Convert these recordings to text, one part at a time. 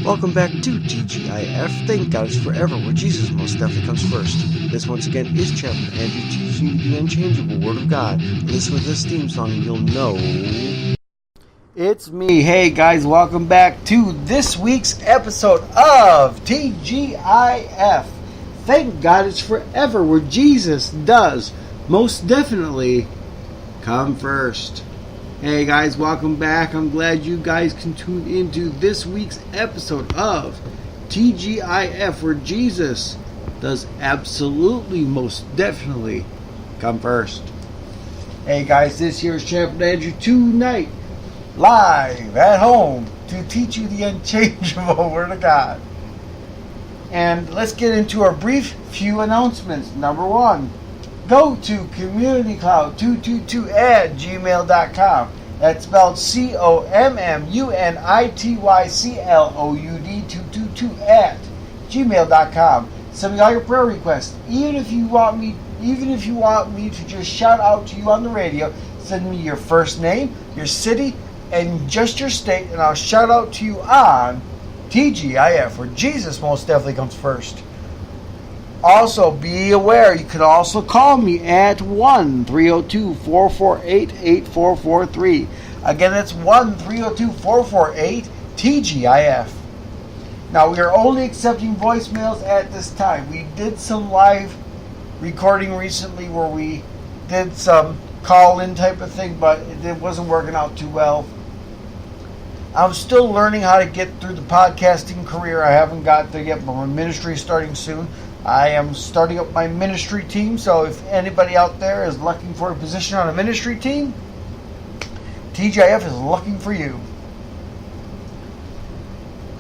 Welcome back to TGIF. Thank God it's forever, where Jesus most definitely comes first. This once again is Chaplain Andrew teaching you the unchangeable Word of God. Listen with this theme song and you'll know it's me. Hey guys, welcome back to this week's episode of TGIF. Thank God it's forever, where Jesus does most definitely come first. Hey guys, welcome back. I'm glad you guys can tune into this week's episode of TGIF, where Jesus does absolutely most definitely come first. Hey guys, this here is Chaplain Andrew tonight, live at home to teach you the unchangeable Word of God. And let's get into our brief few announcements. Number one, go to communitycloud222 at gmail.com. That's spelled COMMUNITYCLOUD222 at gmail.com. Send me all your prayer requests. Even if you want me to just shout out to you on the radio, send me your first name, your city, and just your state, and I'll shout out to you on TGIF, where Jesus most definitely comes first. Also, be aware, you can also call me at 1-302-448-8443. Again, that's 1-302-448-TGIF. Now, we are only accepting voicemails at this time. We did some live recording recently where we did some call-in type of thing, but it wasn't working out too well. I'm still learning how to get through the podcasting career. I haven't got there yet, but my ministry is starting soon. I am starting up my ministry team, so if anybody out there is looking for a position on a ministry team, TGIF is looking for you.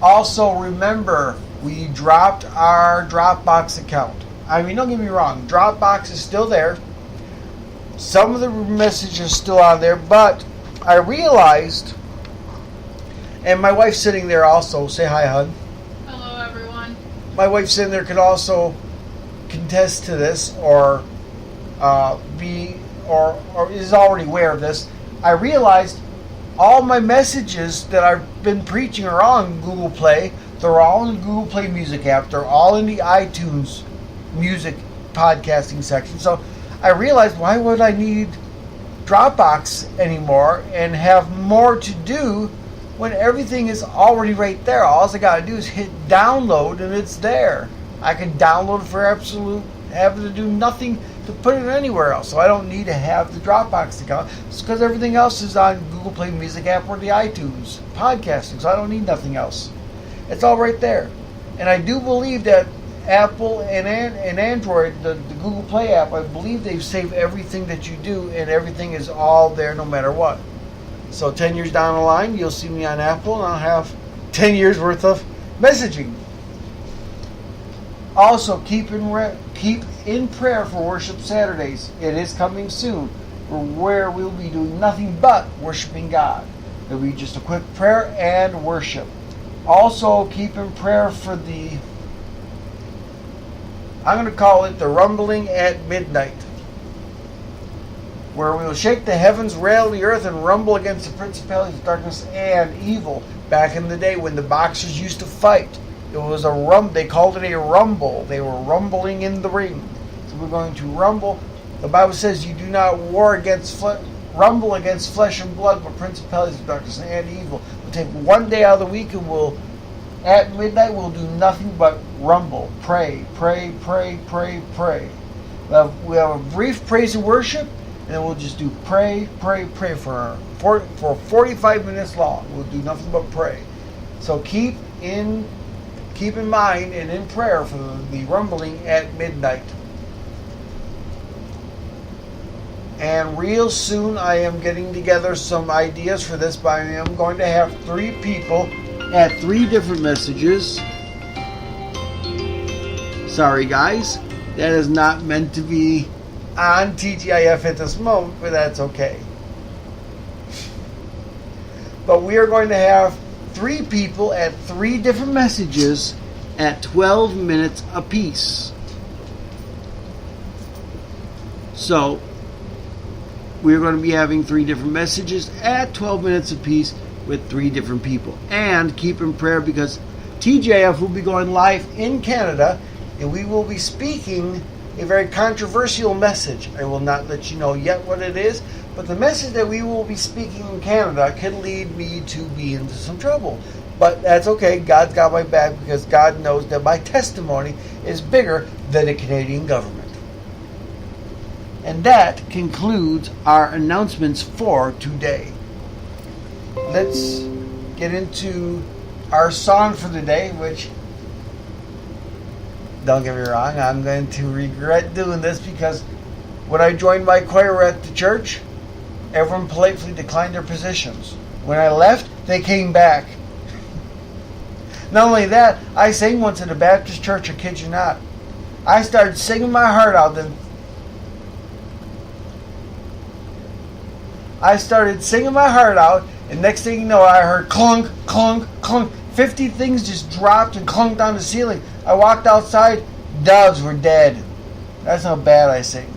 Also, remember, we dropped our Dropbox account. I mean, don't get me wrong, Dropbox is still there. Some of the messages are still on there, but I realized, and my wife's sitting there also, say hi, hon. My wife sitting there could also contest to this, or is already aware of this. I realized all my messages that I've been preaching are all in Google Play. They're all in the Google Play Music app. They're all in the iTunes Music podcasting section. So I realized, why would I need Dropbox anymore and have more to do when everything is already right there? All I got to do is hit download and it's there. I can download it for absolute, having to do nothing to put it anywhere else. So I don't need to have the Dropbox account. It's because everything else is on Google Play Music app or the iTunes podcasting. So I don't need nothing else. It's all right there. And I do believe that Apple and Android, the Google Play app, I believe they've saved everything that you do, and everything is all there no matter what. So 10 years down the line, you'll see me on Apple, and I'll have 10 years worth of messaging. Also, keep in prayer for Worship Saturdays. It is coming soon, where we'll be doing nothing but worshiping God. It'll be just a quick prayer and worship. Also, keep in prayer for I'm going to call it the rumbling at midnight, where we will shake the heavens, rail the earth, and rumble against the principalities of darkness and evil. Back in the day when the boxers used to fight, it was a they called it a rumble. They were rumbling in the ring. So we're going to rumble. The Bible says you do not rumble against flesh and blood, but principalities of darkness and evil. We'll take one day out of the week, and at midnight we'll do nothing but rumble, pray. We have a brief praise and worship, and then we'll just do pray for 45 minutes long. We'll do nothing but pray. So keep in mind and in prayer for the rumbling at midnight. And real soon I am getting together some ideas for this, but I am going to have 3 people at 3 different messages. Sorry guys, that is not meant to be on TGIF at this moment, but that's okay. But we are going to have 3 people at 3 different messages at 12 minutes apiece. So we're going to be having 3 different messages at 12 minutes apiece with 3 different people. And keep in prayer, because TGIF will be going live in Canada, and we will be speaking a very controversial message. I will not let you know yet what it is, but the message that we will be speaking in Canada could lead me to be into some trouble. But that's okay. God's got my back because God knows that my testimony is bigger than the Canadian government. And that concludes our announcements for today. Let's get into our song for the day, which, don't get me wrong, I'm going to regret doing this because when I joined my choir at the church, everyone politely declined their positions. When I left, they came back. Not only that, I sang once at a Baptist church, I kid you not. I started singing my heart out. And next thing you know, I heard clunk, clunk, clunk. 50 things just dropped and clunked on the ceiling. I walked outside, doves were dead. That's how bad I sing.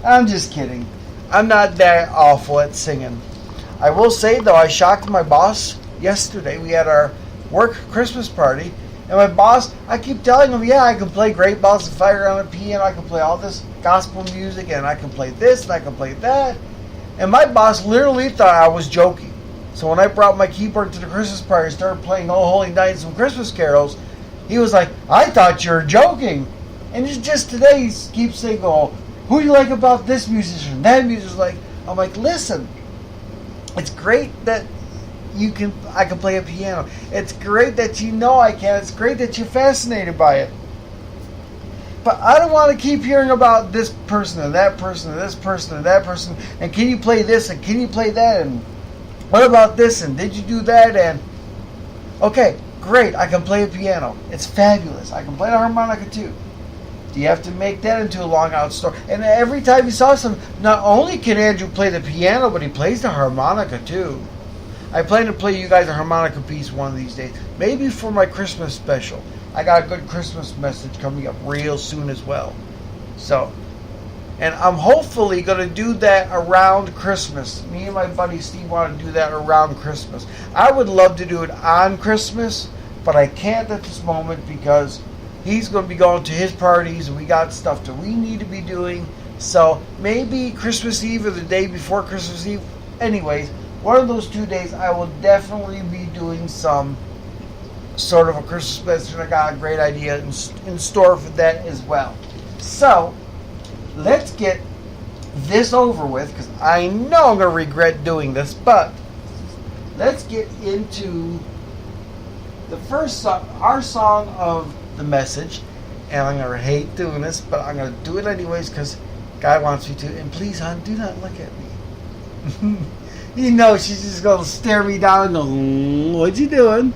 I'm just kidding. I'm not that awful at singing. I will say, though, I shocked my boss yesterday. We had our work Christmas party, and my boss, I keep telling him, yeah, I can play Great Balls of Fire on a piano, I can play all this gospel music, and I can play this, and I can play that. And my boss literally thought I was joking. So when I brought my keyboard to the Christmas party and started playing Oh Holy Night and some Christmas carols, he was like, I thought you were joking. And just today he keeps saying, oh, who do you like about this musician, that musician? I'm like, listen, it's great that I can play a piano. It's great that you know I can. It's great that you're fascinated by it. But I don't want to keep hearing about this person and that person and this person and that person. And can you play this and can you play that? And what about this? And did you do that? And okay, great. I can play a piano. It's fabulous. I can play the harmonica too. Do you have to make that into a long out story? And every time you saw some, not only can Andrew play the piano, but he plays the harmonica too. I plan to play you guys a harmonica piece one of these days. Maybe for my Christmas special. I got a good Christmas message coming up real soon as well. And I'm hopefully going to do that around Christmas. Me and my buddy Steve want to do that around Christmas. I would love to do it on Christmas, but I can't at this moment because he's going to be going to his parties and we got stuff that we need to be doing. So maybe Christmas Eve or the day before Christmas Eve. Anyways, one of those 2 days I will definitely be doing some sort of a Christmas message. I got a great idea in store for that as well. So let's get this over with because I know I'm going to regret doing this, but let's get into the first song, our song of the message. And I'm going to hate doing this, but I'm going to do it anyways because God wants me to. And please, hon, do not look at me. You know she's just going to stare me down and go, what you doing?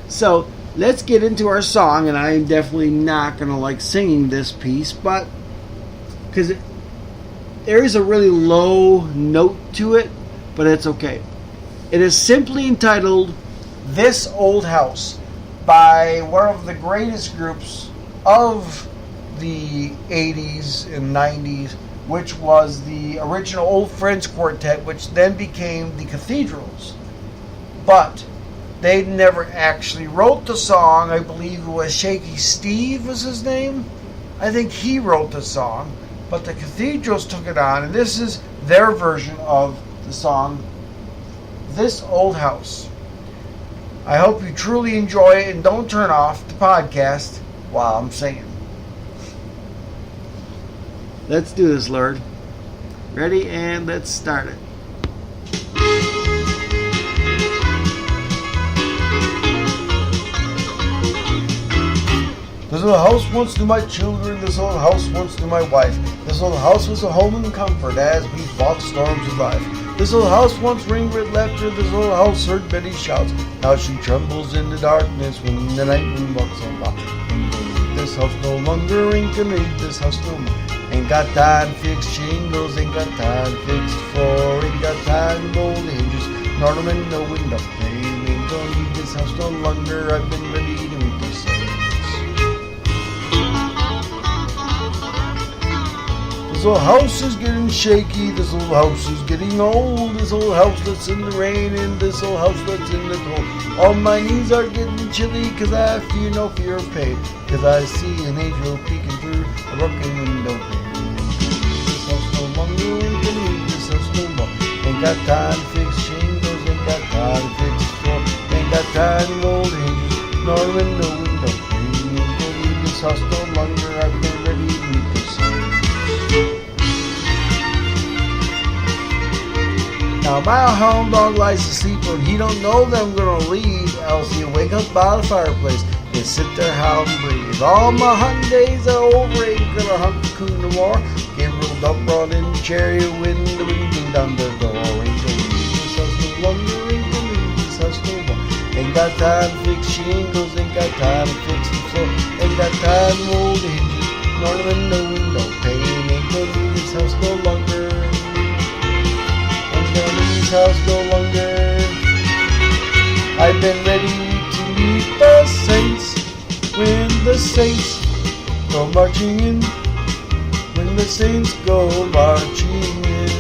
So let's get into our song, and I am definitely not going to like singing this piece, but because there is a really low note to it, but it's okay. It is simply entitled This Old House by one of the greatest groups of the 80s and 90s, which was the original Old Friends Quartet, which then became the Cathedrals. But they never actually wrote the song. I believe it was Shaky Steve was his name. I think he wrote the song. But the Cathedrals took it on, and this is their version of the song, This Old House. I hope you truly enjoy it, and don't turn off the podcast while I'm singing. Let's do this, Lord. Ready? And let's start it. This old house once knew my children, this old house once knew my wife. This old house was a home and comfort as we fought storms of life. This old house once ringed with laughter, this old house heard Betty's shouts. Now she trembles in the darkness when the night moon walks on by. This house no longer ain't gonna need this house no more. Ain't got time fixed shingles, ain't got time fixed floor, ain't got time gold hinges, nor no window pane. Ain't gonna need this house no longer, I've been ready to meet the saints. This This old house is getting shaky. This old house is getting old. This old house that's in the rain and this old house that's in the cold. All my knees are getting chilly cause I fear no fear of pain. Cause I see an angel peeking through a broken window pane. This house no longer can leave this house no more. Ain't got time to fix shingles, ain't got time to fix the floor. Ain't got time to roll the hinges, nor window pane. Ain't gonna leave this house no longer. I've been ready to meet this house. Now my hound dog lies asleep when he don't know that I'm gonna leave, else he'll wake up by the fireplace and sit there howl and breathe. All my hunting days are over, ain't gonna hunt the coon no more. Get rolled up, brought in the chariot, wind the wind blew down the door. Ain't gonna leave this house no longer, ain't gonna leave this house no more. Ain't got time to fix shingles, ain't got time to fix the floor. Ain't got time to roll the hinges, nor the window pane. Ain't gonna leave this house no longer. House no longer. I've been ready to meet the saints when the saints go marching in. When the saints go marching in.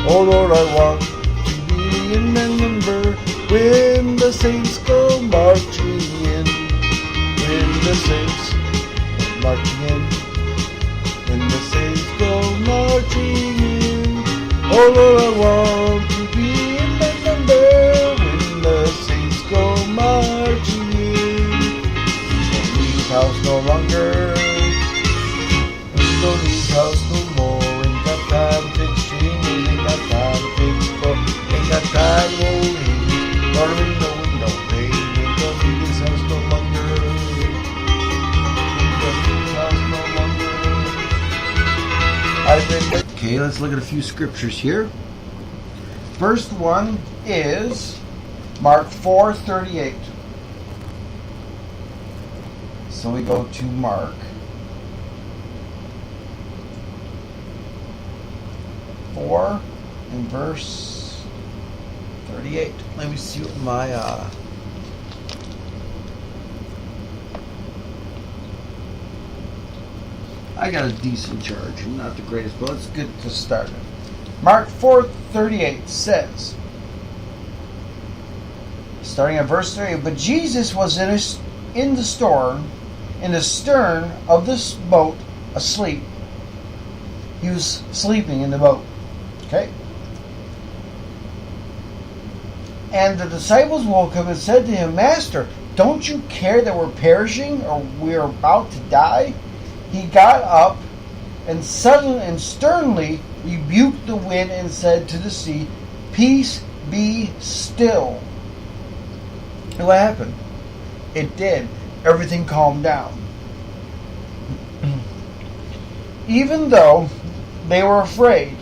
Oh Lord, I want to be in that number when the saints go marching in. When the saints go marching in. When the saints go marching in. Oh Lord, I want to be in that number when the saints go marching in. Don't leave his house no longer. Don't leave his house no more. Ain't got time to fix shingles, ain't got time to fix floor. Ain't got time to roll hinges, nor window pane. Ain't gonna leave his house no longer. Ain't gonna leave his house no longer. I've been. Okay, let's look at a few scriptures here. First one is Mark 4:38. So we go to Mark 4 and verse 38. Let me see what my I got a decent charge, not the greatest, but it's good to start it. Mark 4:38 says, starting at verse 3, but Jesus was in the stern of this boat, asleep. He was sleeping in the boat. Okay? And the disciples woke him and said to him, Master, don't you care that we're perishing or we're about to die? He got up and suddenly and sternly rebuked the wind and said to the sea, Peace, be still. And what happened? It did. Everything calmed down. Even though they were afraid.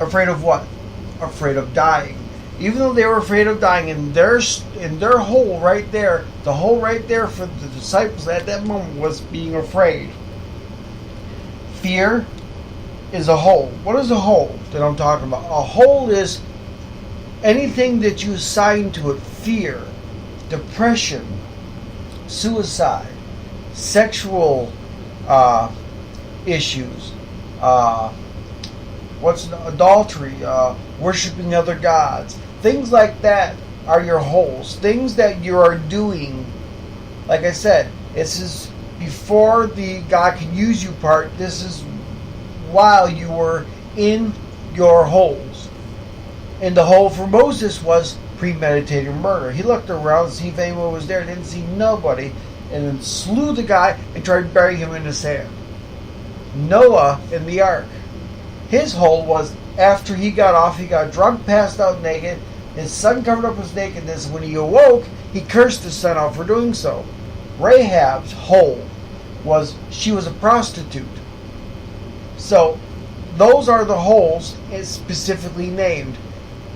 Afraid of what? Afraid of dying. Even though they were afraid of dying, in their hole right there, the hole right there for the disciples at that moment was being afraid. Fear is a hole. What is a hole that I'm talking about? A hole is anything that you assign to it. Fear, depression, suicide, sexual issues, adultery, worshiping other gods. Things like that are your holes. Things that you are doing. Like I said, this is before the God can use you part. This is while you were in your holes. And the hole for Moses was premeditated murder. He looked around to see if anyone was there, didn't see nobody, and then slew the guy and tried to bury him in the sand. Noah in the ark. His hole was after he got off, he got drunk, passed out naked. His son covered up his nakedness. When he awoke, he cursed his son out for doing so. Rahab's hole was she was a prostitute. So those are the holes specifically named.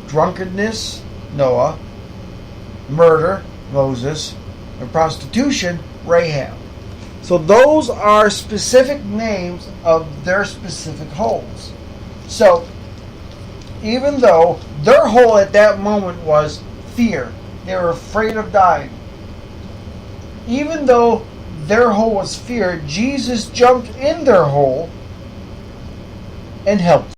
Drunkenness, Noah. Murder, Moses. And prostitution, Rahab. So those are specific names of their specific holes. So even though their hole at that moment was fear, they were afraid of dying. Even though their hole was fear, Jesus jumped in their hole and helped.